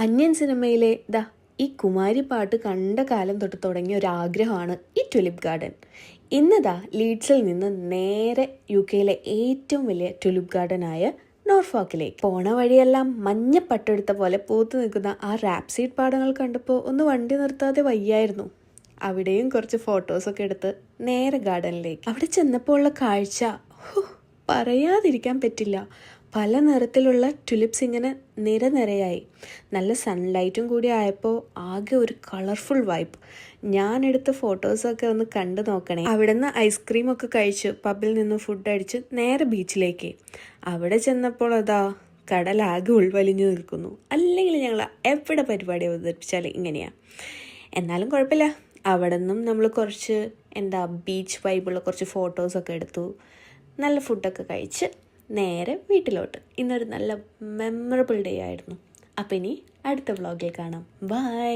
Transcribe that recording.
അന്യൻ സിനിമയിലെ ഈ കുമാരി പാട്ട് കണ്ട കാലം തൊട്ട് തുടങ്ങിയ ഒരു ആഗ്രഹമാണ് ഈ ടുലിപ്പ് ഗാർഡൻ. ഇന്നതാ ലീഡ്സിൽ നിന്ന് നേരെ UK-യിലെ ഏറ്റവും വലിയ ടുലിപ്പ് ഗാർഡനായ നോർഫോക്കിലേക്ക്. പോണ വഴിയെല്ലാം മഞ്ഞ പട്ടെടുത്ത പോലെ പൂത്തു നിൽക്കുന്ന ആ റാപ്സീഡ് പാടങ്ങൾ കണ്ടപ്പോൾ ഒന്ന് വണ്ടി നിർത്താതെ വയ്യായിരുന്നു. അവിടെയും കുറച്ച് ഫോട്ടോസൊക്കെ എടുത്ത് നേരെ ഗാർഡനിലേക്ക്. അവിടെ ചെന്നപ്പോൾ ഉള്ള കാഴ്ച പറയാതിരിക്കാൻ പറ്റില്ല. പല നിറത്തിലുള്ള ടുലിപ്സ് ഇങ്ങനെ നിരനിരയായി. നല്ല സൺലൈറ്റും കൂടി ആയപ്പോൾ ആകെ ഒരു കളർഫുൾ വൈബ്. ഞാനെടുത്ത ഫോട്ടോസൊക്കെ ഒന്ന് കണ്ടു നോക്കണേ. അവിടെ നിന്ന് ഐസ്ക്രീമൊക്കെ കഴിച്ച് പബ്ബിൽ നിന്ന് ഫുഡ് അടിച്ച് നേരെ ബീച്ചിലേക്ക്. അവിടെ ചെന്നപ്പോൾ കടലാകെ ഉൾവലിഞ്ഞു നിൽക്കുന്നു. അല്ലെങ്കിൽ ഞങ്ങൾ എവിടെ പരിപാടി അവതരിപ്പിച്ചാൽ ഇങ്ങനെയാണ്. എന്നാലും കുഴപ്പമില്ല. അവിടെ നിന്നും നമ്മൾ കുറച്ച് ബീച്ച് വൈബുള്ള കുറച്ച് ഫോട്ടോസൊക്കെ എടുത്തു. നല്ല ഫുഡൊക്കെ കഴിച്ച് നേരെ വീട്ടിലോട്ട്. ഇന്നൊരു നല്ല മെമ്മറബിൾ ഡേ ആയിരുന്നു. അപ്പം ഇനി അടുത്ത വ്ളോഗിൽ കാണാം. ബൈ.